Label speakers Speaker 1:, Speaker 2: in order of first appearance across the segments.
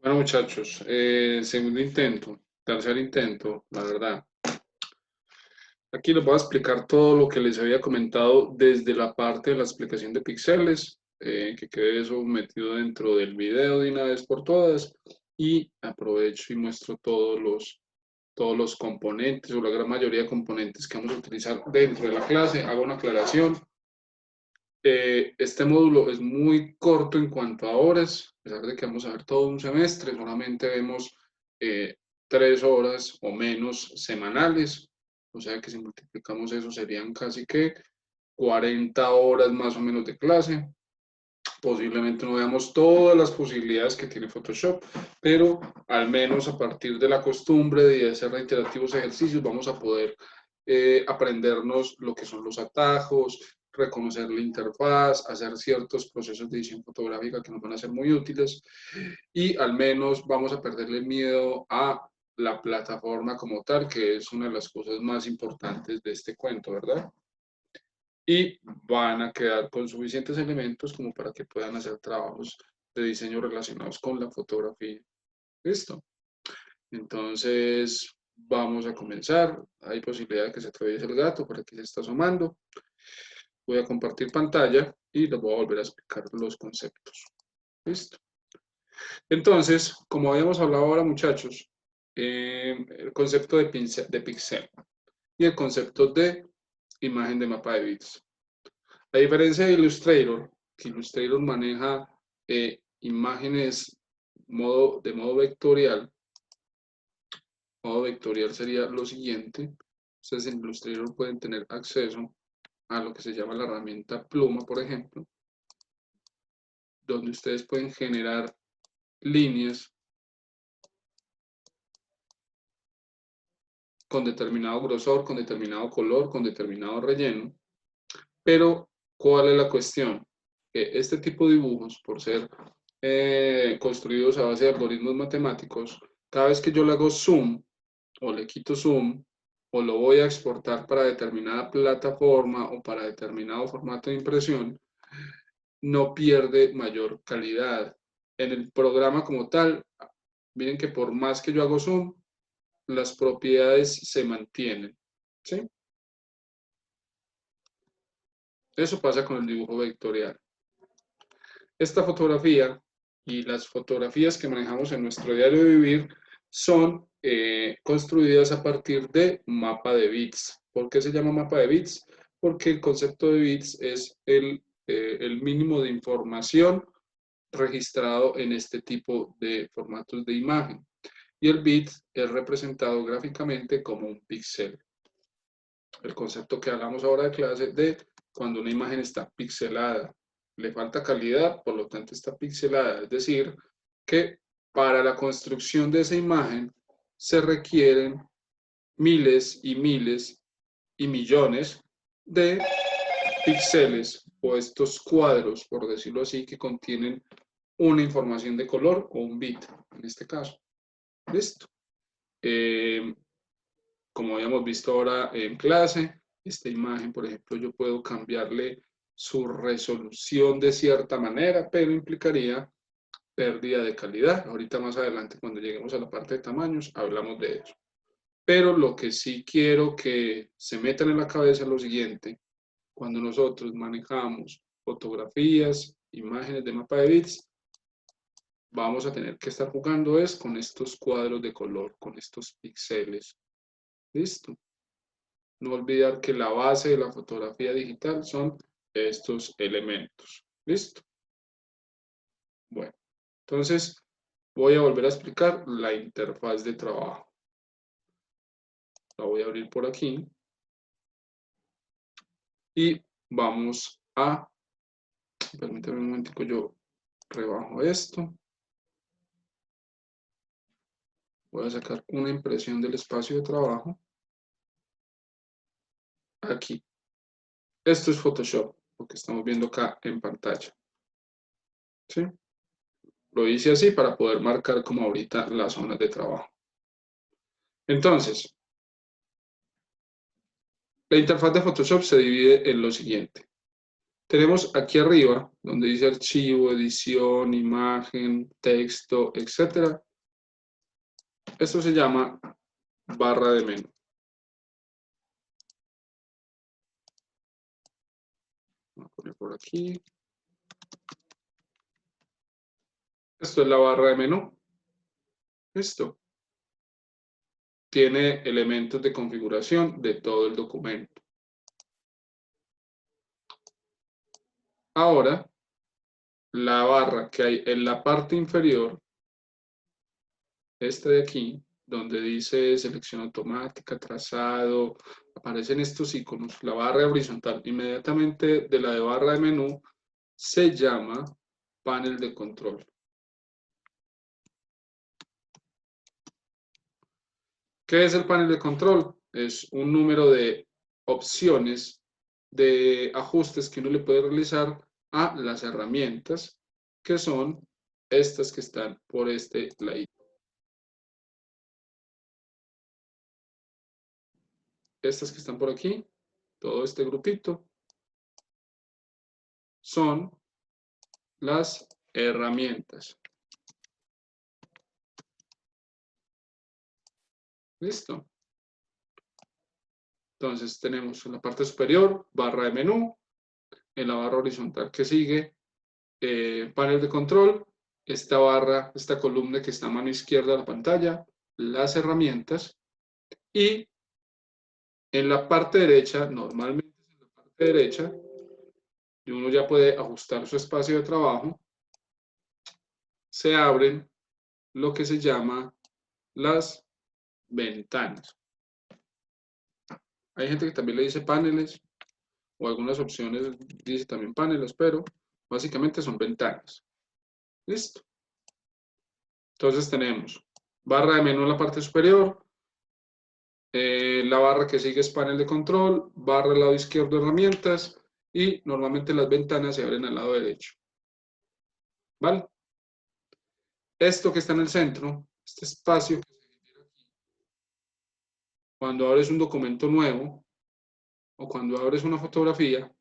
Speaker 1: Bueno, muchachos, segundo intento, tercer intento, la verdad. Aquí les voy a explicar todo lo que les había comentado desde la parte de la explicación de píxeles, que quede eso metido dentro del video de una vez por todas, y aprovecho y muestro todos los componentes o la gran mayoría de componentes que vamos a utilizar dentro de la clase. Hago una aclaración. Este módulo es muy corto en cuanto a horas, a pesar de que vamos a ver todo un semestre, solamente vemos 3 horas o menos semanales, o sea que si multiplicamos eso serían casi que 40 horas más o menos de clase. Posiblemente no veamos todas las posibilidades que tiene Photoshop, pero al menos a partir de la costumbre de hacer reiterativos ejercicios vamos a poder aprendernos lo que son los atajos, reconocer la interfaz, hacer ciertos procesos de edición fotográfica que nos van a ser muy útiles y al menos vamos a perderle miedo a la plataforma como tal, que es una de las cosas más importantes de este cuento, ¿verdad? Y van a quedar con suficientes elementos como para que puedan hacer trabajos de diseño relacionados con la fotografía. ¿Listo? Entonces, vamos a comenzar. Hay posibilidad de que se atraviese el gato, por aquí se está asomando. Voy a compartir pantalla y les voy a volver a explicar los conceptos. ¿Listo? Entonces, como habíamos hablado ahora, muchachos, el concepto de pixel y el concepto de imagen de mapa de bits. A diferencia de Illustrator, que Illustrator maneja imágenes de modo vectorial. Modo vectorial sería lo siguiente. Ustedes en Illustrator pueden tener acceso a lo que se llama la herramienta pluma, por ejemplo, donde ustedes pueden generar líneas con determinado grosor, con determinado color, con determinado relleno. Pero, ¿cuál es la cuestión? Que este tipo de dibujos, por ser construidos a base de algoritmos matemáticos, cada vez que yo le hago zoom o le quito zoom o lo voy a exportar para determinada plataforma o para determinado formato de impresión, no pierde mayor calidad. En el programa como tal, miren que por más que yo hago zoom, las propiedades se mantienen. ¿Sí? Eso pasa con el dibujo vectorial. Esta fotografía y las fotografías que manejamos en nuestro diario de vivir son construidas a partir de mapa de bits. ¿Por qué se llama mapa de bits? Porque el concepto de bits es el mínimo de información registrado en este tipo de formatos de imagen. Y el bit es representado gráficamente como un píxel. El concepto que hablamos ahora de clase de cuando una imagen está pixelada, le falta calidad, por lo tanto está pixelada, es decir, que para la construcción de esa imagen se requieren miles y miles y millones de píxeles o estos cuadros, por decirlo así, que contienen una información de color o un bit, en este caso. ¿Listo? Como habíamos visto ahora en clase, esta imagen, por ejemplo, yo puedo cambiarle su resolución de cierta manera, pero implicaría pérdida de calidad. Ahorita más adelante, cuando lleguemos a la parte de tamaños, hablamos de eso. Pero lo que sí quiero que se metan en la cabeza es lo siguiente. Cuando nosotros manejamos fotografías, imágenes de mapa de bits, vamos a tener que estar jugando es con estos cuadros de color, con estos píxeles. ¿Listo? No olvidar que la base de la fotografía digital son estos elementos. ¿Listo? Bueno, entonces voy a volver a explicar la interfaz de trabajo. La voy a abrir por aquí. Y vamos a, permítame un momentico, yo rebajo esto. Voy a sacar una impresión del espacio de trabajo. Aquí. Esto es Photoshop, lo que estamos viendo acá en pantalla. ¿Sí? Lo hice así para poder marcar como ahorita las zonas de trabajo. Entonces, la interfaz de Photoshop se divide en lo siguiente. Tenemos aquí arriba, donde dice archivo, edición, imagen, texto, etc. Esto se llama barra de menú. Voy a poner por aquí. Esto es la barra de menú. Listo. Tiene elementos de configuración de todo el documento. Ahora, la barra que hay en la parte inferior, esta de aquí, donde dice selección automática, trazado, aparecen estos iconos. La barra horizontal inmediatamente de la de barra de menú se llama panel de control. ¿Qué es el panel de control? Es un número de opciones de ajustes que uno le puede realizar a las herramientas, que son estas que están por este ladito. Estas que están por aquí, todo este grupito, son las herramientas. ¿Listo? Entonces tenemos en la parte superior, barra de menú, en la barra horizontal que sigue, panel de control, esta barra, esta columna que está a mano izquierda de la pantalla, las herramientas, y en la parte derecha, normalmente en la parte derecha, y uno ya puede ajustar su espacio de trabajo, se abren lo que se llama las ventanas. Hay gente que también le dice paneles, o algunas opciones dice también paneles, pero básicamente son ventanas. Listo. Entonces tenemos barra de menú en la parte superior, la barra que sigue es panel de control, barra al lado izquierdo herramientas, y normalmente las ventanas se abren al lado derecho. ¿Vale? Esto que está en el centro, este espacio que se genera aquí, cuando abres un documento nuevo o cuando abres una fotografía,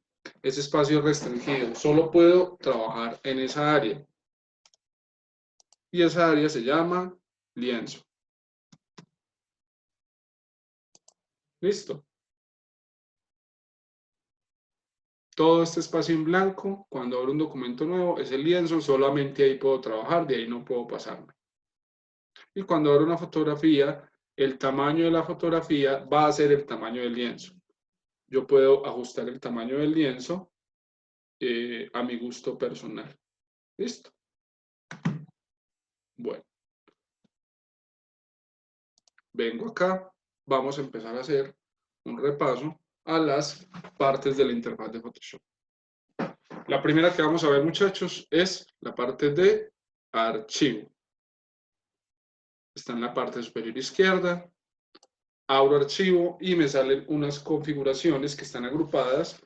Speaker 1: ese espacio es restringido. Solo puedo trabajar en esa área. Y esa área se llama lienzo. Listo. Todo este espacio en blanco, cuando abro un documento nuevo, es el lienzo, solamente ahí puedo trabajar, de ahí no puedo pasarme. Y cuando abro una fotografía, el tamaño de la fotografía va a ser el tamaño del lienzo. Yo puedo ajustar el tamaño del lienzo a mi gusto personal. ¿Listo? Bueno, vengo acá, vamos a empezar a hacer un repaso a las partes de la interfaz de Photoshop. La primera que vamos a ver, muchachos, es la parte de archivo. Está en la parte superior izquierda. Abro archivo y me salen unas configuraciones que están agrupadas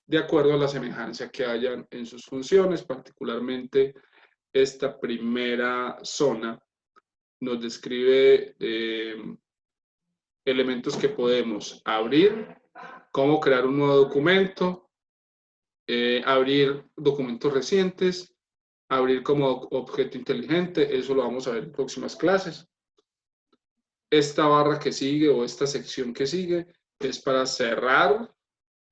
Speaker 1: de acuerdo a la semejanza que hayan en sus funciones. Particularmente esta primera zona nos describe elementos que podemos abrir, cómo crear un nuevo documento, abrir documentos recientes, abrir como objeto inteligente. Eso lo vamos a ver en próximas clases. Esta barra que sigue o esta sección que sigue es para cerrar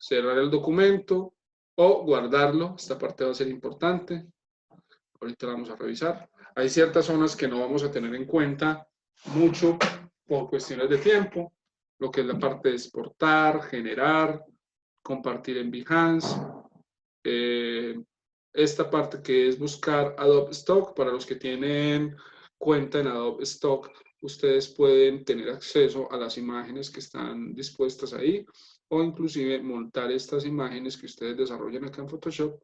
Speaker 1: el documento o guardarlo. Esta parte va a ser importante. Ahorita la vamos a revisar. Hay ciertas zonas que no vamos a tener en cuenta mucho por cuestiones de tiempo. Lo que es la parte de exportar, generar, compartir en Behance. Esta parte que es buscar Adobe Stock. Para los que tienen cuenta en Adobe Stock, ustedes pueden tener acceso a las imágenes que están dispuestas ahí, o inclusive montar estas imágenes que ustedes desarrollan acá en Photoshop,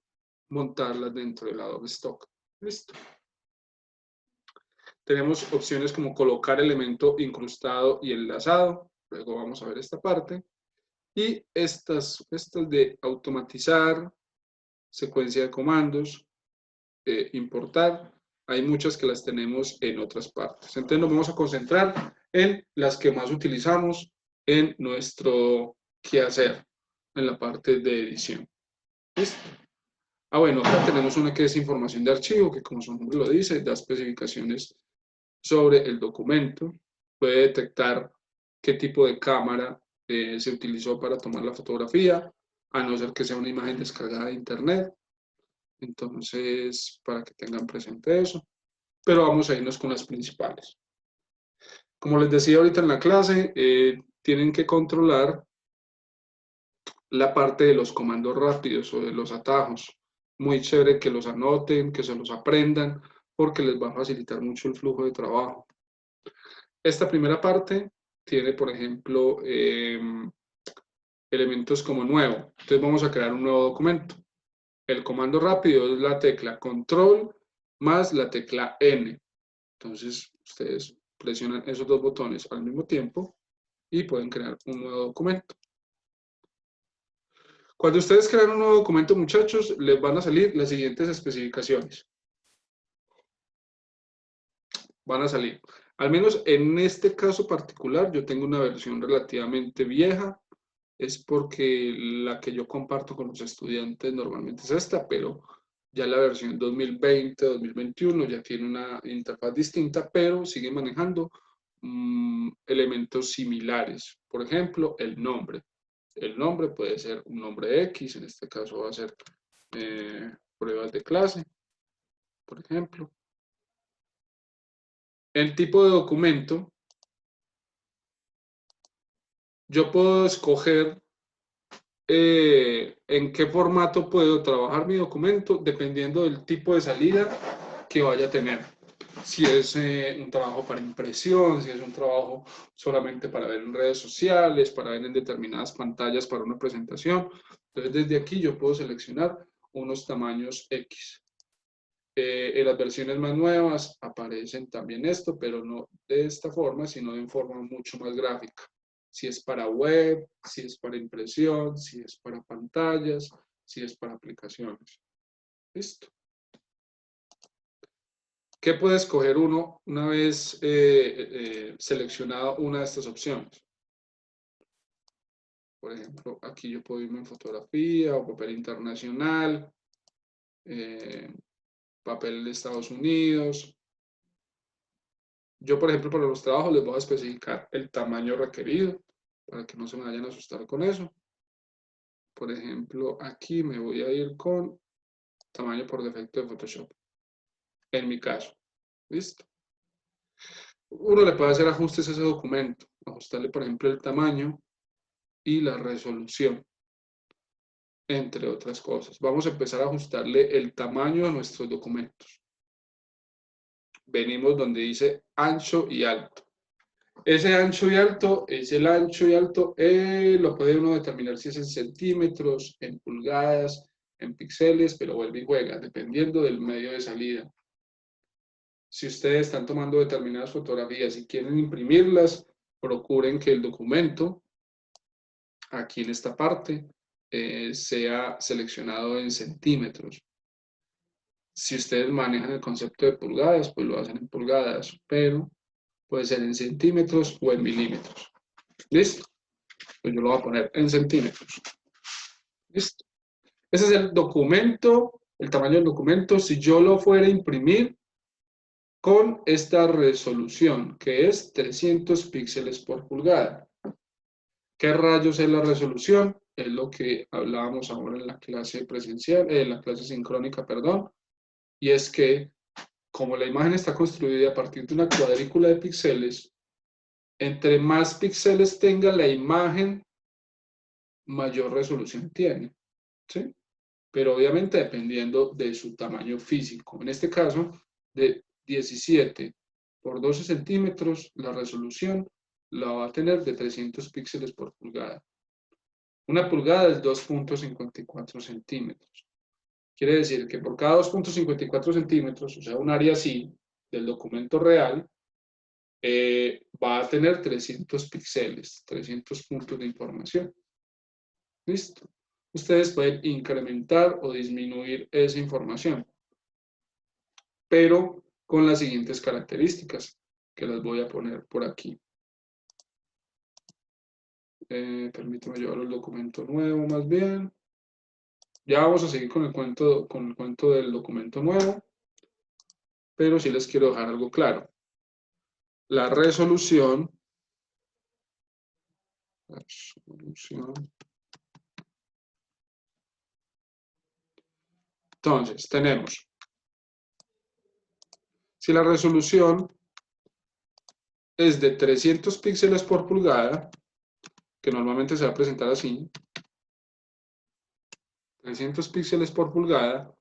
Speaker 1: montarlas dentro del Adobe Stock. Listo. Tenemos opciones como colocar elemento incrustado y enlazado. Luego vamos a ver esta parte. Y estas de automatizar, secuencia de comandos, importar. Hay muchas que las tenemos en otras partes. Entonces nos vamos a concentrar en las que más utilizamos en nuestro quehacer, en la parte de edición. ¿Listo? Ah, bueno, acá tenemos una que es información de archivo, que como su nombre lo dice, da especificaciones sobre el documento, puede detectar qué tipo de cámara se utilizó para tomar la fotografía, a no ser que sea una imagen descargada de internet. Entonces, para que tengan presente eso. Pero vamos a irnos con las principales. Como les decía ahorita en la clase, tienen que controlar la parte de los comandos rápidos o de los atajos. Muy chévere que los anoten, que se los aprendan, porque les va a facilitar mucho el flujo de trabajo. Esta primera parte tiene, por ejemplo, elementos como nuevo. Entonces vamos a crear un nuevo documento. El comando rápido es la tecla control más la tecla N. Entonces ustedes presionan esos dos botones al mismo tiempo y pueden crear un nuevo documento. Cuando ustedes crean un nuevo documento, muchachos, les van a salir las siguientes especificaciones. Van a salir. Al menos en este caso particular, yo tengo una versión relativamente vieja. Es porque la que yo comparto con los estudiantes normalmente es esta, pero ya la versión 2020, 2021 ya tiene una interfaz distinta, pero sigue manejando elementos similares. Por ejemplo, el nombre. El nombre puede ser un nombre X, en este caso va a ser pruebas de clase, por ejemplo. El tipo de documento, yo puedo escoger en qué formato puedo trabajar mi documento dependiendo del tipo de salida que vaya a tener. Si es un trabajo para impresión, si es un trabajo solamente para ver en redes sociales, para ver en determinadas pantallas para una presentación. Entonces desde aquí yo puedo seleccionar unos tamaños X. En las versiones más nuevas aparecen también esto, pero no de esta forma, sino de forma mucho más gráfica. Si es para web, si es para impresión, si es para pantallas, si es para aplicaciones. Listo. ¿Qué puede escoger uno una vez seleccionado una de estas opciones? Por ejemplo, aquí yo puedo irme en fotografía o papel internacional, eh, papel de Estados Unidos. Yo, por ejemplo, para los trabajos les voy a especificar el tamaño requerido para que no se me vayan a asustar con eso. Por ejemplo, aquí me voy a ir con tamaño por defecto de Photoshop. En mi caso. ¿Listo? Uno le puede hacer ajustes a ese documento. Ajustarle, por ejemplo, el tamaño y la resolución, entre otras cosas. Vamos a empezar a ajustarle el tamaño a nuestros documentos. Venimos donde dice ancho y alto. Ese ancho y alto es el ancho y alto, lo puede uno determinar si es en centímetros, en pulgadas, en píxeles, pero vuelve y juega, dependiendo del medio de salida. Si ustedes están tomando determinadas fotografías y quieren imprimirlas, procuren que el documento, aquí en esta parte, sea seleccionado en centímetros. Si ustedes manejan el concepto de pulgadas, pues lo hacen en pulgadas, pero puede ser en centímetros o en milímetros. ¿Listo? Pues yo lo voy a poner en centímetros. ¿Listo? Ese es el documento, el tamaño del documento. Si yo lo fuera a imprimir con esta resolución, que es 300 píxeles por pulgada. ¿Qué rayos es la resolución? Es lo que hablábamos ahora en la clase presencial, en la clase sincrónica, perdón. Y es que, como la imagen está construida a partir de una cuadrícula de píxeles, entre más píxeles tenga la imagen, mayor resolución tiene. ¿Sí? Pero obviamente dependiendo de su tamaño físico. En este caso, de 17 por 12 centímetros, la resolución la va a tener de 300 píxeles por pulgada. Una pulgada es 2.54 centímetros. Quiere decir que por cada 2.54 centímetros, o sea, un área así del documento real, va a tener 300 píxeles, 300 puntos de información. ¿Listo? Ustedes pueden incrementar o disminuir esa información, pero con las siguientes características, que las voy a poner por aquí. Permítame llevar el documento nuevo más bien. Ya vamos a seguir con el cuento del documento nuevo, pero sí les quiero dejar algo claro. La resolución entonces, tenemos, si la resolución es de 300 píxeles por pulgada, que normalmente se va a presentar así, 300 píxeles por pulgada,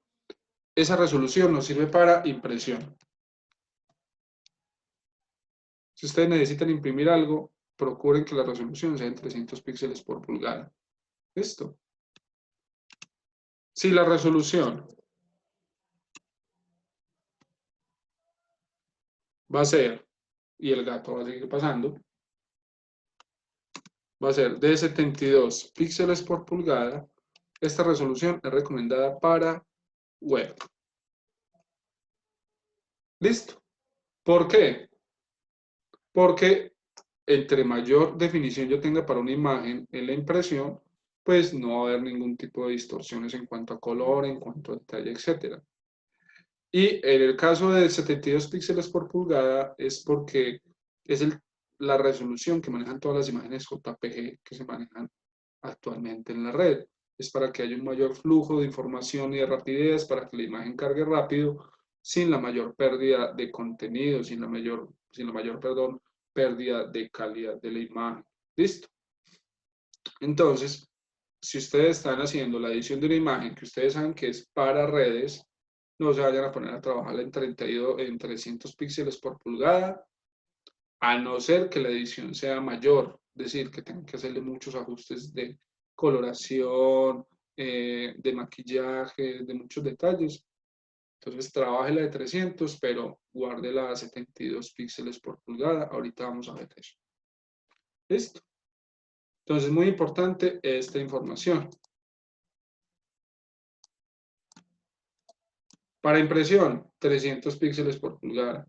Speaker 1: esa resolución nos sirve para impresión. Si ustedes necesitan imprimir algo, procuren que la resolución sea en 300 píxeles por pulgada. ¿Listo? Si la resolución va a ser, y el gato va a seguir pasando, va a ser de 72 píxeles por pulgada, esta resolución es recomendada para web. ¿Listo? ¿Por qué? Porque entre mayor definición yo tenga para una imagen en la impresión, pues no va a haber ningún tipo de distorsiones en cuanto a color, en cuanto a detalle, etc. Y en el caso de 72 píxeles por pulgada es porque es la resolución que manejan todas las imágenes JPG que se manejan actualmente en la red. Es para que haya un mayor flujo de información y de rapidez, para que la imagen cargue rápido, sin la mayor pérdida de contenido, perdón, pérdida de calidad de la imagen. ¿Listo? Entonces, si ustedes están haciendo la edición de una imagen que ustedes saben que es para redes, no se vayan a poner a trabajar en 300 píxeles por pulgada, a no ser que la edición sea mayor, es decir, que tengan que hacerle muchos ajustes de coloración, de maquillaje, de muchos detalles. Entonces trabaje la de 300, pero guarde la a 72 píxeles por pulgada. Ahorita vamos a ver eso. ¿Listo? Entonces, muy importante esta información. Para impresión, 300 píxeles por pulgada.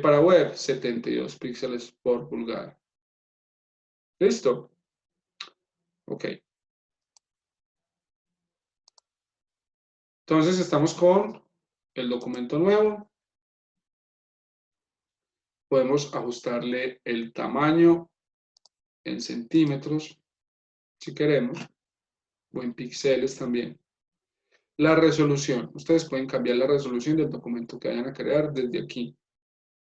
Speaker 1: Para web, 72 píxeles por pulgada. ¿Listo? Ok. Entonces estamos con el documento nuevo. Podemos ajustarle el tamaño en centímetros, si queremos, o en píxeles también. La resolución. Ustedes pueden cambiar la resolución del documento que vayan a crear desde aquí.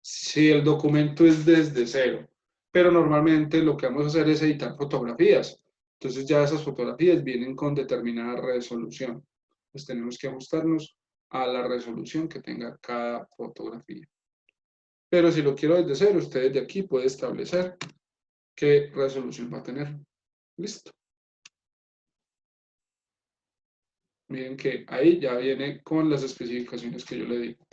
Speaker 1: Si el documento es desde cero, pero normalmente lo que vamos a hacer es editar fotografías. Entonces ya esas fotografías vienen con determinada resolución. Pues tenemos que ajustarnos a la resolución que tenga cada fotografía. Pero si lo quiero desde cero, usted desde aquí puede establecer qué resolución va a tener. Listo. Miren que ahí ya viene con las especificaciones que yo le digo.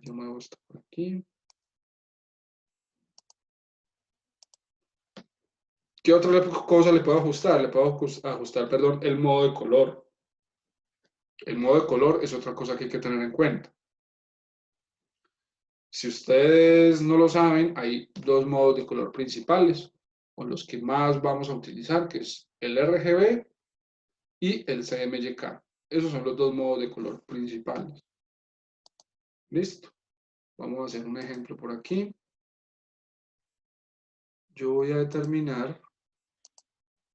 Speaker 1: Yo muevo esto por aquí. ¿Qué otra cosa le puedo ajustar? Le puedo ajustar, perdón, el modo de color. El modo de color es otra cosa que hay que tener en cuenta. Si ustedes no lo saben, hay dos modos de color principales, con los que más vamos a utilizar, que es el RGB y el CMYK. Esos son los dos modos de color principales. Listo. Vamos a hacer un ejemplo por aquí. Yo voy a determinar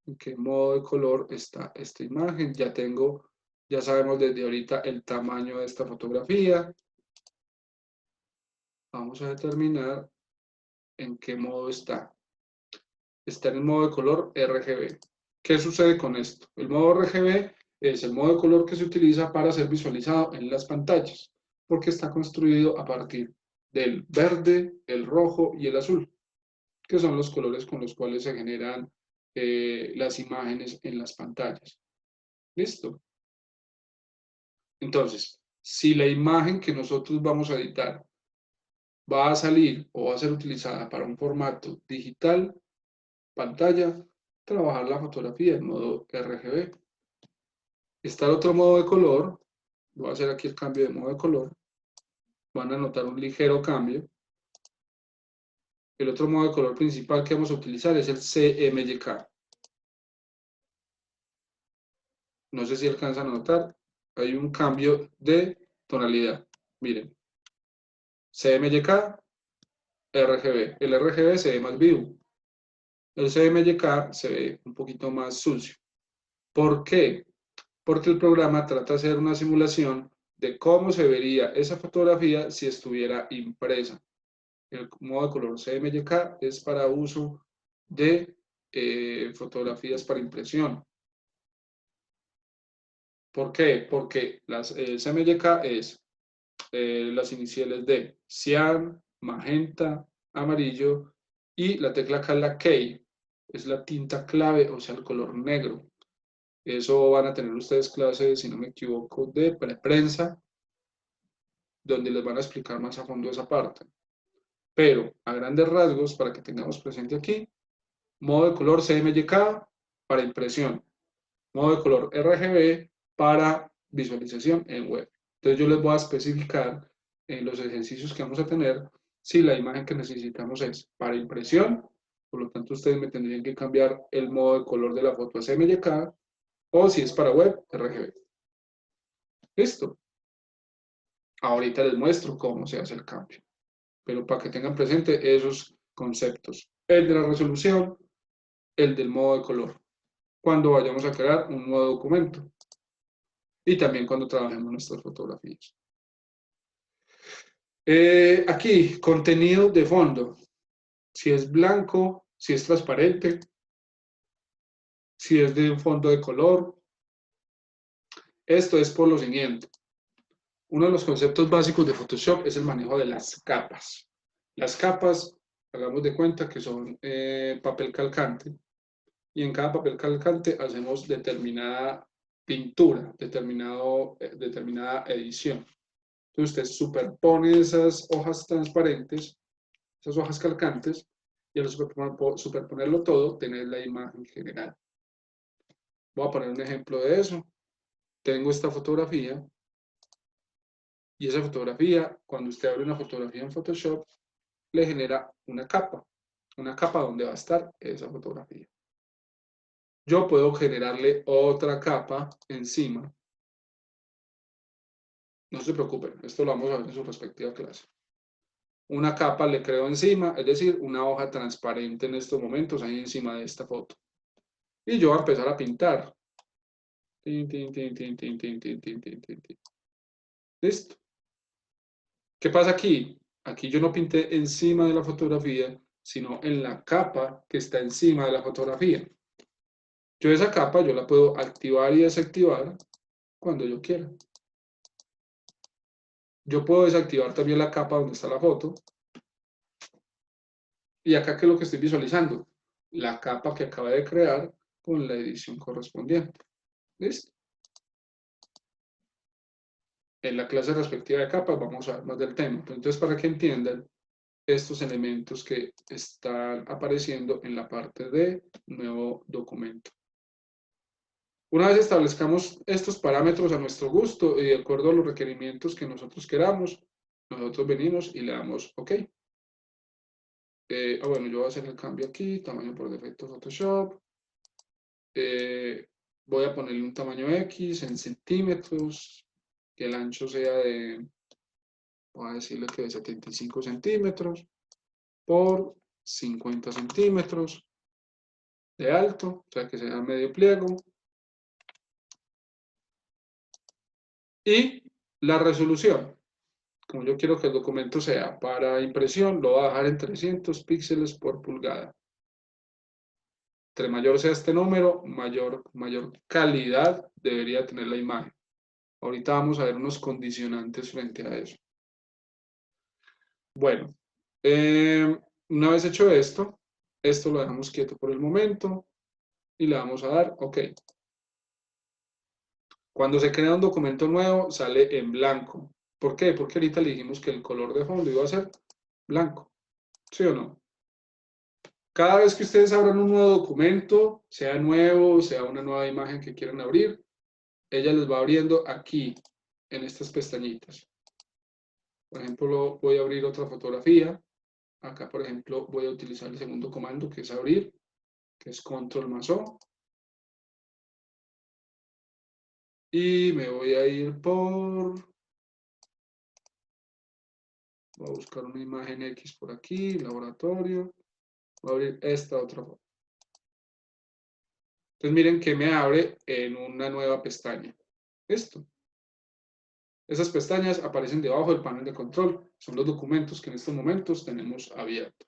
Speaker 1: en qué modo de color está esta imagen. Ya sabemos desde ahorita el tamaño de esta fotografía. Vamos a determinar en qué modo está. Está en el modo de color RGB. ¿Qué sucede con esto? El modo RGB es el modo de color que se utiliza para ser visualizado en las pantallas, porque está construido a partir del verde, el rojo y el azul, que son los colores con los cuales se generan las imágenes en las pantallas. ¿Listo? Entonces, si la imagen que nosotros vamos a editar va a salir o va a ser utilizada para un formato digital, pantalla, trabajar la fotografía en modo RGB. Está el otro modo de color, voy a hacer aquí el cambio de modo de color, van a notar un ligero cambio. El otro modo de color principal que vamos a utilizar es el CMYK. No sé si alcanzan a notar, hay un cambio de tonalidad. Miren, CMYK, RGB. El RGB se ve más vivo. El CMYK se ve un poquito más sucio. ¿Por qué? Porque el programa trata de hacer una simulación de cómo se vería esa fotografía si estuviera impresa. El modo de color CMYK es para uso de fotografías para impresión. ¿Por qué? Porque CMYK es las iniciales de cian, magenta, amarillo y la tecla acá es la key, es la tinta clave, o sea, el color negro. Eso van a tener ustedes clases, si no me equivoco, de prensa, donde les van a explicar más a fondo esa parte. Pero a grandes rasgos, para que tengamos presente aquí, modo de color CMYK para impresión, modo de color RGB para visualización en web. Entonces yo les voy a especificar en los ejercicios que vamos a tener si la imagen que necesitamos es para impresión, por lo tanto ustedes me tendrían que cambiar el modo de color de la foto a CMYK, o si es para web, RGB. Listo. Ahorita les muestro cómo se hace el cambio, pero para que tengan presente esos conceptos. El de la resolución, el del modo de color, cuando vayamos a crear un nuevo documento y también cuando trabajemos nuestras fotografías. Aquí, contenido de fondo. Si es blanco, si es transparente, si es de un fondo de color. Esto es por lo siguiente. Uno de los conceptos básicos de Photoshop es el manejo de las capas. Las capas, hagamos de cuenta que son papel calcante. Y en cada papel calcante hacemos determinada pintura, determinada edición. Entonces usted superpone esas hojas transparentes, esas hojas calcantes, y al superponerlo todo, tener la imagen general. Voy a poner un ejemplo de eso. Tengo esta fotografía, y esa fotografía, cuando usted abre una fotografía en Photoshop, le genera una capa donde va a estar esa fotografía. Yo puedo generarle otra capa encima. No se preocupen, esto lo vamos a ver en su respectiva clase. Una capa le creo encima, es decir, una hoja transparente en estos momentos ahí encima de esta foto. Y yo voy a empezar a pintar. Tin, tin, tin, tin, tin, tin, tin, tin, tin, tin, tin. ¿Listo? ¿Qué pasa aquí? Aquí yo no pinté encima de la fotografía, sino en la capa que está encima de la fotografía. Yo esa capa yo la puedo activar y desactivar cuando yo quiera. Yo puedo desactivar también la capa donde está la foto. Y acá, ¿qué es lo que estoy visualizando? La capa que acaba de crear con la edición correspondiente. ¿Listo? En la clase respectiva de capas vamos a ver más del tema. Entonces, para que entiendan estos elementos que están apareciendo en la parte de nuevo documento. Una vez establezcamos estos parámetros a nuestro gusto y de acuerdo a los requerimientos que nosotros queramos, nosotros venimos y le damos OK. Bueno, yo voy a hacer el cambio aquí, tamaño por defecto Photoshop. Voy a ponerle un tamaño X en centímetros, que el ancho sea de, voy a decirle que de 75 centímetros por 50 centímetros de alto, o sea que sea medio pliego. Y la resolución, como yo quiero que el documento sea para impresión, lo voy a dejar en 300 píxeles por pulgada. Entre mayor sea este número, mayor calidad debería tener la imagen. Ahorita vamos a ver unos condicionantes frente a eso. Bueno, una vez hecho esto lo dejamos quieto por el momento y le vamos a dar OK. Cuando se crea un documento nuevo, sale en blanco. ¿Por qué? Porque ahorita le dijimos que el color de fondo iba a ser blanco. ¿Sí o no? Cada vez que ustedes abran un nuevo documento, sea nuevo, sea una nueva imagen que quieran abrir, ella les va abriendo aquí, en estas pestañitas. Por ejemplo, voy a abrir otra fotografía. Acá, por ejemplo, voy a utilizar el segundo comando, que es abrir, que es control más O. Y me voy a ir voy a buscar una imagen X por aquí, laboratorio. Voy a abrir esta otra foto. Entonces miren que me abre en una nueva pestaña. Esto. Esas pestañas aparecen debajo del panel de control. Son los documentos que en estos momentos tenemos abiertos.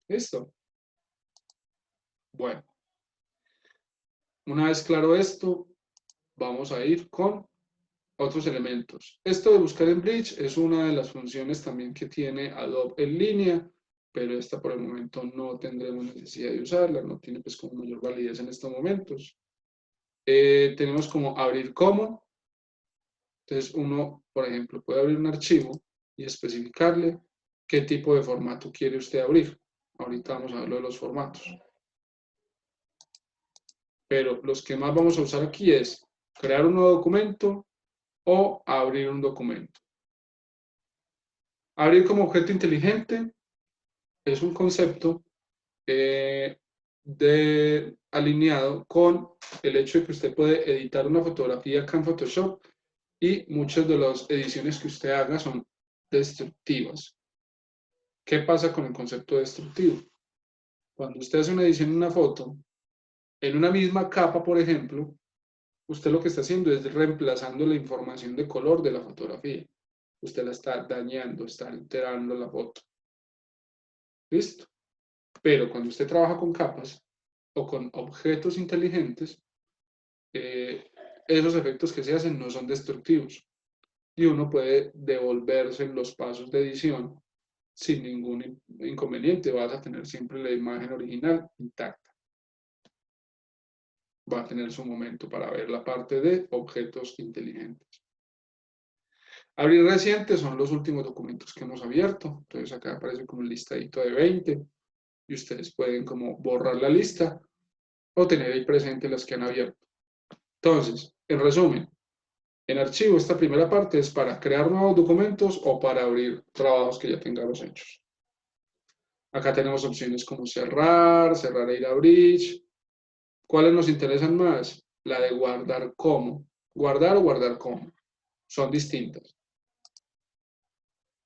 Speaker 1: ¿Listo? Bueno, una vez claro esto, vamos a ir con otros elementos. Esto de buscar en Bridge es una de las funciones también que tiene Adobe en línea, pero esta por el momento no tendremos necesidad de usarla, no tiene pues como mayor validez en estos momentos. Tenemos como abrir como. Entonces uno, por ejemplo, puede abrir un archivo y especificarle qué tipo de formato quiere usted abrir. Ahorita vamos a ver lo de los formatos. Pero los que más vamos a usar aquí es crear un nuevo documento o abrir un documento. Abrir como objeto inteligente es un concepto alineado con el hecho de que usted puede editar una fotografía acá en Photoshop y muchas de las ediciones que usted haga son destructivas. ¿Qué pasa con el concepto destructivo? Cuando usted hace una edición en una foto, en una misma capa, por ejemplo, usted lo que está haciendo es reemplazando la información de color de la fotografía. Usted la está dañando, está alterando la foto. ¿Listo? Pero cuando usted trabaja con capas o con objetos inteligentes, esos efectos que se hacen no son destructivos. Y uno puede devolverse en los pasos de edición sin ningún inconveniente. Vas a tener siempre la imagen original intacta. Va a tener su momento para ver la parte de objetos inteligentes. Abrir reciente son los últimos documentos que hemos abierto. Entonces acá aparece como un listadito de 20 y ustedes pueden como borrar la lista o tener ahí presente las que han abierto. Entonces, en resumen, en archivo esta primera parte es para crear nuevos documentos o para abrir trabajos que ya tengamos hechos. Acá tenemos opciones como cerrar, cerrar e ir a Bridge. ¿Cuáles nos interesan más? La de guardar como. Guardar o guardar como. Son distintas.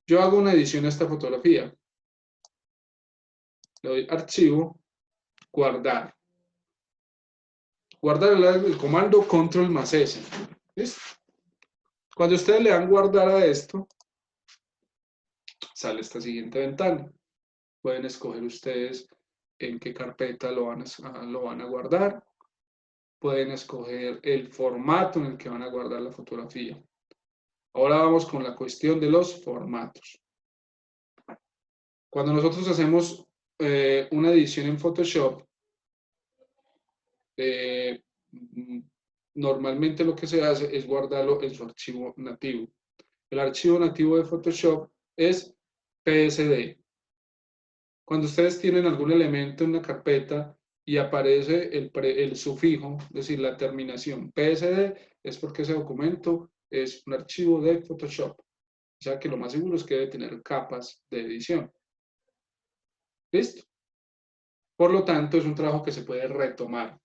Speaker 1: Yo hago una edición a esta fotografía. Le doy archivo, guardar. Guardar el comando control más S. ¿Listo? Cuando ustedes le dan guardar a esto, sale esta siguiente ventana. Pueden escoger ustedes en qué carpeta lo van a guardar. Pueden escoger el formato en el que van a guardar la fotografía. Ahora vamos con la cuestión de los formatos. Cuando nosotros hacemos una edición en Photoshop, normalmente lo que se hace es guardarlo en su archivo nativo. El archivo nativo de Photoshop es PSD. Cuando ustedes tienen algún elemento en la carpeta y aparece el sufijo, es decir, la terminación PSD, es porque ese documento es un archivo de Photoshop. O sea que lo más seguro es que debe tener capas de edición. ¿Listo? Por lo tanto, es un trabajo que se puede retomar.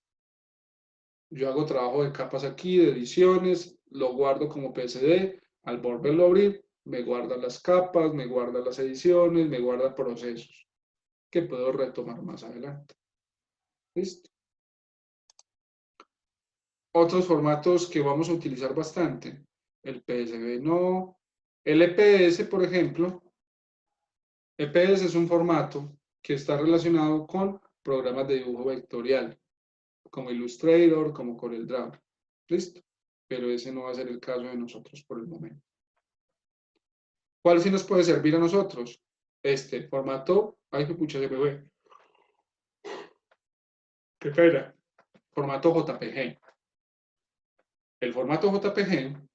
Speaker 1: Yo hago trabajo de capas aquí, de ediciones, lo guardo como PSD, al volverlo a abrir, me guarda las capas, me guarda las ediciones, me guarda procesos que puedo retomar más adelante. ¿Listo? Otros formatos que vamos a utilizar bastante, el PSB no, el EPS, por ejemplo, EPS es un formato que está relacionado con programas de dibujo vectorial, como Illustrator, como CorelDRAW. ¿Listo? Pero ese no va a ser el caso de nosotros por el momento. ¿Cuál sí nos puede servir a nosotros? Este formato, ay que pucha se me ve. Qué pena. Formato JPG. El formato JPG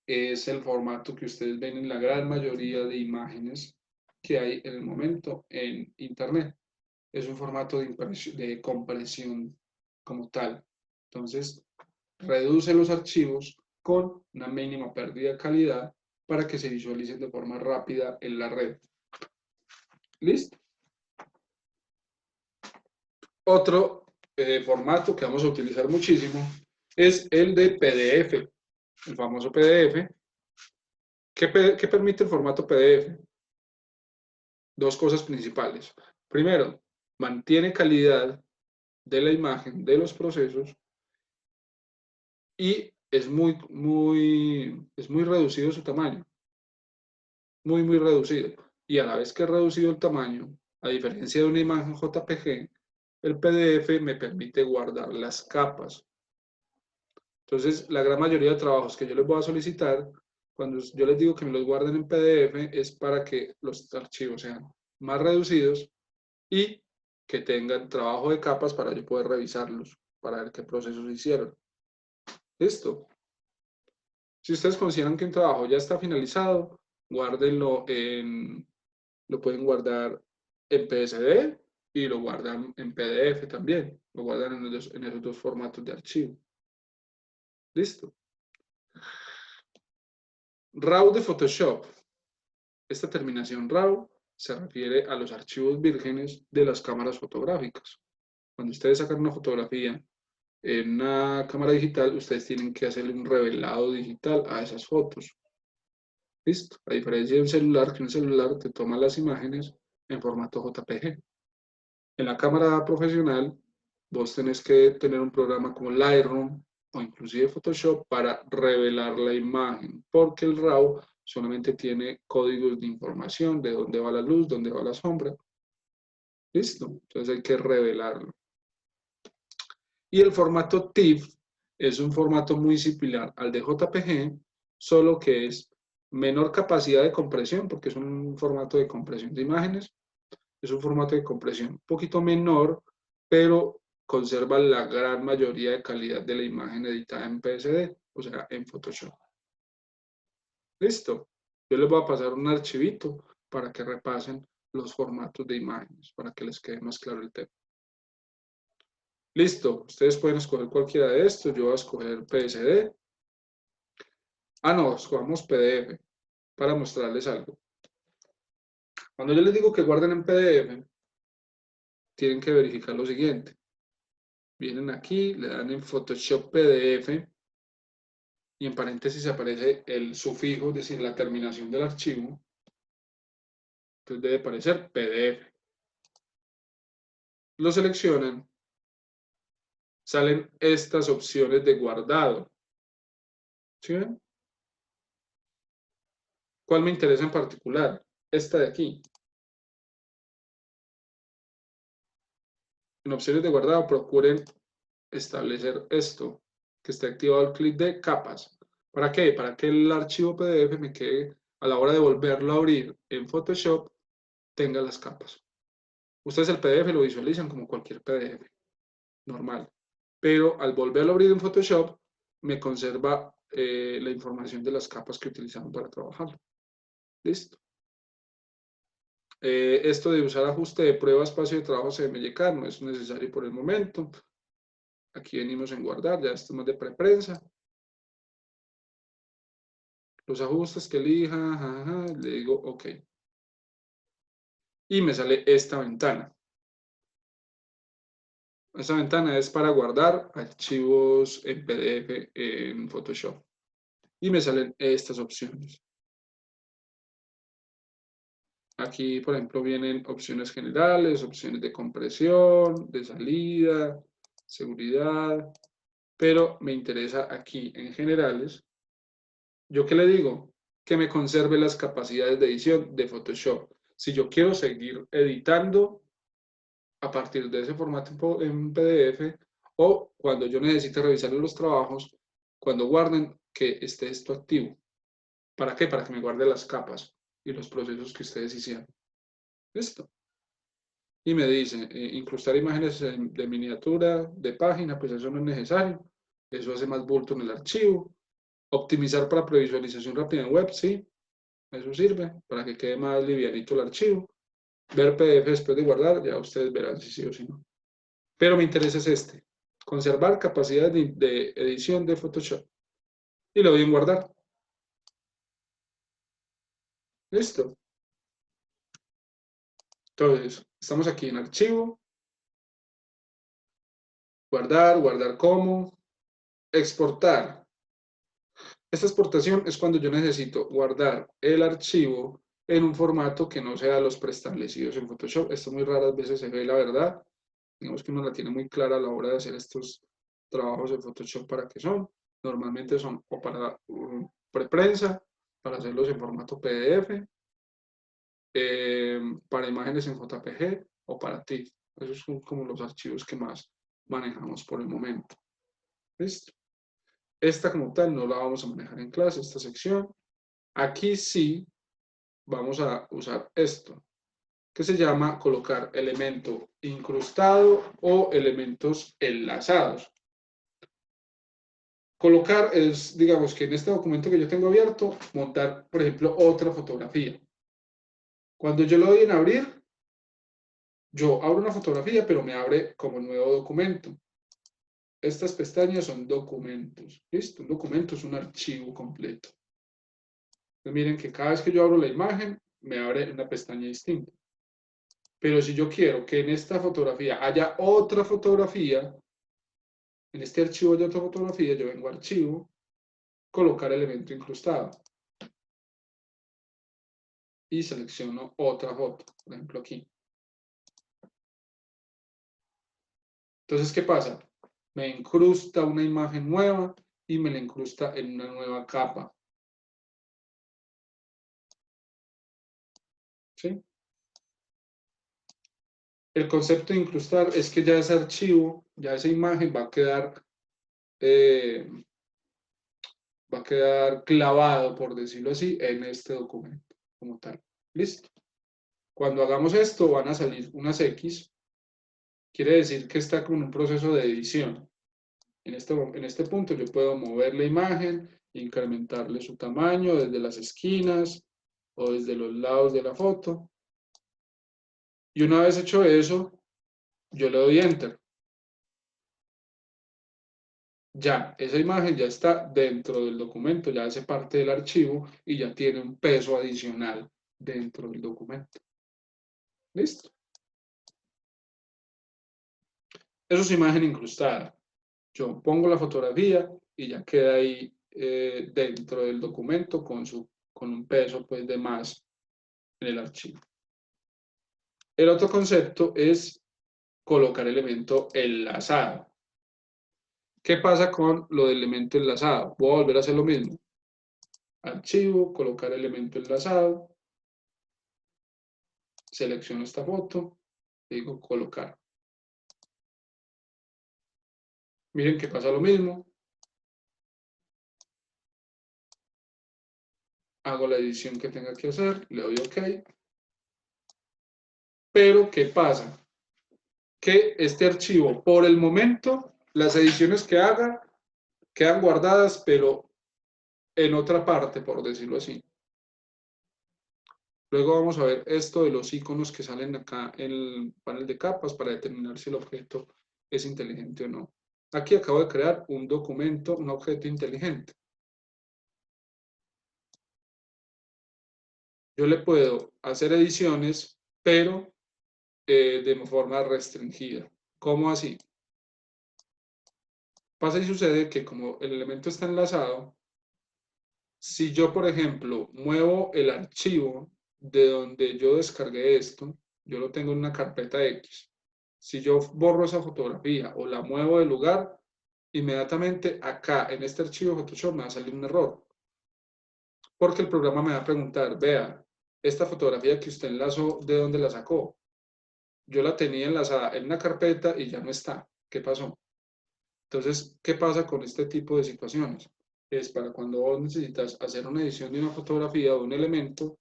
Speaker 1: es el formato que ustedes ven en la gran mayoría de imágenes que hay en el momento en Internet. Es un formato de compresión como tal. Entonces, reduce los archivos con una mínima pérdida de calidad para que se visualicen de forma rápida en la red. ¿Listo? Otro formato que vamos a utilizar muchísimo es el de PDF, el famoso PDF. ¿Qué permite el formato PDF? Dos cosas principales. Primero, mantiene calidad de la imagen, de los procesos, y es muy reducido su tamaño, muy reducido. Y a la vez que es reducido el tamaño, a diferencia de una imagen JPG, el PDF me permite guardar las capas. Entonces, la gran mayoría de trabajos que yo les voy a solicitar, cuando yo les digo que me los guarden en PDF, es para que los archivos sean más reducidos y que tengan trabajo de capas para yo poder revisarlos, para ver qué procesos hicieron. ¿Listo? Si ustedes consideran que un trabajo ya está finalizado, guárdenlo lo pueden guardar en PSD y lo guardan en PDF también. Lo guardan en esos dos formatos de archivo. ¿Listo? RAW de Photoshop. Esta terminación RAW se refiere a los archivos vírgenes de las cámaras fotográficas. Cuando ustedes sacan una fotografía en una cámara digital, ustedes tienen que hacerle un revelado digital a esas fotos. ¿Listo? A diferencia de un celular, que un celular te toma las imágenes en formato JPG. En la cámara profesional, vos tenés que tener un programa como Lightroom o inclusive Photoshop para revelar la imagen, porque el RAW solamente tiene códigos de información de dónde va la luz, dónde va la sombra. ¿Listo? Entonces hay que revelarlo. Y el formato TIFF es un formato muy similar al de JPG, solo que es menor capacidad de compresión, porque es un formato de compresión de imágenes. Es un formato de compresión un poquito menor, pero conserva la gran mayoría de calidad de la imagen editada en PSD, o sea, en Photoshop. Listo. Yo les voy a pasar un archivito para que repasen los formatos de imágenes, para que les quede más claro el tema. Listo. Ustedes pueden escoger cualquiera de estos. Yo voy a escoger PSD. Ah, no, escogamos PDF para mostrarles algo. Cuando yo les digo que guarden en PDF, tienen que verificar lo siguiente. Vienen aquí, le dan en Photoshop PDF y en paréntesis aparece el sufijo, es decir, la terminación del archivo. Entonces debe aparecer PDF. Lo seleccionan, salen estas opciones de guardado. ¿Sí ven? ¿Cuál me interesa en particular? Esta de aquí. En opciones de guardado procuren establecer esto, que esté activado el clic de capas. ¿Para qué? Para que el archivo PDF me quede, a la hora de volverlo a abrir en Photoshop, tenga las capas. Ustedes el PDF lo visualizan como cualquier PDF normal, pero al volverlo a abrir en Photoshop, me conserva la información de las capas que utilizamos para trabajar. Listo. Esto de usar ajuste de prueba espacio de trabajo CMYK no es necesario por el momento. Aquí venimos en guardar, ya esto es más de preprensa. Los ajustes que elija, le digo OK. Y me sale esta ventana. Esta ventana es para guardar archivos en PDF en Photoshop. Y me salen estas opciones. Aquí, por ejemplo, vienen opciones generales, opciones de compresión, de salida, seguridad, pero me interesa aquí en generales. ¿Yo qué le digo? Que me conserve las capacidades de edición de Photoshop. Si yo quiero seguir editando a partir de ese formato en PDF o cuando yo necesite revisar los trabajos, cuando guarden, que esté esto activo. ¿Para qué? Para que me guarde las capas y los procesos que ustedes hicieron. ¿Listo? Y me dice, incrustar imágenes de miniatura, de página, pues eso no es necesario. Eso hace más bulto en el archivo. Optimizar para previsualización rápida en web, sí. Eso sirve para que quede más livianito el archivo. Ver PDF después de guardar, ya ustedes verán si sí o si no. Pero me interesa es este. Conservar capacidad de edición de Photoshop. Y lo doy en guardar. Listo. Entonces, estamos aquí en archivo, guardar, guardar como, exportar. Esta exportación es cuando yo necesito guardar el archivo en un formato que no sea los preestablecidos en Photoshop. Esto muy raras veces se ve, la verdad. Digamos que uno la tiene muy clara a la hora de hacer estos trabajos en Photoshop para qué son. Normalmente son o para preprensa, para hacerlos en formato PDF, para imágenes en JPG o para TIFF. Esos son como los archivos que más manejamos por el momento. ¿Listo? Esta como tal no la vamos a manejar en clase, esta sección. Aquí sí vamos a usar esto, que se llama colocar elemento incrustado o elementos enlazados. Colocar es, digamos que en este documento que yo tengo abierto, montar, por ejemplo, otra fotografía. Cuando yo lo doy en abrir, yo abro una fotografía, pero me abre como nuevo documento. Estas pestañas son documentos. ¿Listo? Un documento es un archivo completo. Entonces, miren que cada vez que yo abro la imagen, me abre una pestaña distinta. Pero si yo quiero que en esta fotografía haya otra fotografía, en este archivo haya otra fotografía, yo vengo a archivo, colocar elemento incrustado. Y selecciono otra foto, por ejemplo aquí. Entonces, ¿qué pasa? Me incrusta una imagen nueva y me la incrusta en una nueva capa. ¿Sí? El concepto de incrustar es que ya ese archivo, ya esa imagen va a quedar clavado, por decirlo así, en este documento como tal. ¿Listo? Cuando hagamos esto van a salir unas X, quiere decir que está con un proceso de edición. En este punto yo puedo mover la imagen, incrementarle su tamaño desde las esquinas o desde los lados de la foto. Y una vez hecho eso, yo le doy Enter. Ya, esa imagen ya está dentro del documento, ya hace parte del archivo y ya tiene un peso adicional dentro del documento. ¿Listo? Eso es imagen incrustada. Yo pongo la fotografía y ya queda ahí dentro del documento con un peso pues, de más en el archivo. El otro concepto es colocar elemento enlazado. ¿Qué pasa con lo del elemento enlazado? Voy a volver a hacer lo mismo. Archivo, colocar elemento enlazado. Selecciono esta foto. Digo colocar. Miren que pasa lo mismo. Hago la edición que tenga que hacer. Le doy OK. Pero, ¿qué pasa? Que este archivo, por el momento, las ediciones que haga quedan guardadas, pero en otra parte, por decirlo así. Luego vamos a ver esto de los iconos que salen acá en el panel de capas para determinar si el objeto es inteligente o no. Aquí acabo de crear un documento, un objeto inteligente. Yo le puedo hacer ediciones, pero de forma restringida. ¿Cómo así? Pasa y sucede que como el elemento está enlazado, si yo, por ejemplo, muevo el archivo de donde yo descargué esto, yo lo tengo en una carpeta X. Si yo borro esa fotografía o la muevo de lugar, inmediatamente acá en este archivo de Photoshop me va a salir un error. Porque el programa me va a preguntar, vea, esta fotografía que usted enlazó, ¿de dónde la sacó? Yo la tenía enlazada en una carpeta y ya no está. ¿Qué pasó? Entonces, ¿qué pasa con este tipo de situaciones? Es para cuando vos necesitas hacer una edición de una fotografía o un elemento,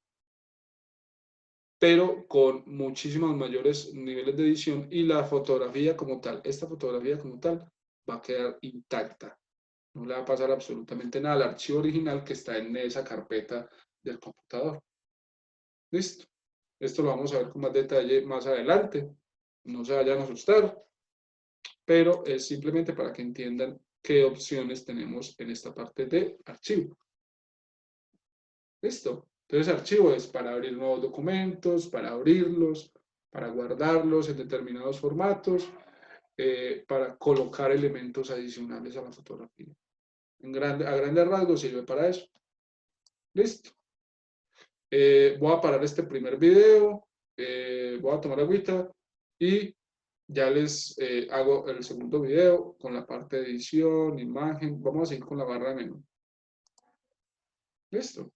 Speaker 1: pero con muchísimos mayores niveles de edición y la fotografía como tal, esta fotografía como tal, va a quedar intacta. No le va a pasar absolutamente nada al archivo original que está en esa carpeta del computador. Listo. Esto lo vamos a ver con más detalle más adelante. No se vayan a asustar, pero es simplemente para que entiendan qué opciones tenemos en esta parte de archivo. Listo. Entonces, archivo es para abrir nuevos documentos, para abrirlos, para guardarlos en determinados formatos, para colocar elementos adicionales a la fotografía. A grandes rasgos sirve para eso. Listo. Voy a parar este primer video, voy a tomar agüita y ya les hago el segundo video con la parte de edición, imagen. Vamos a seguir con la barra de menú. Listo.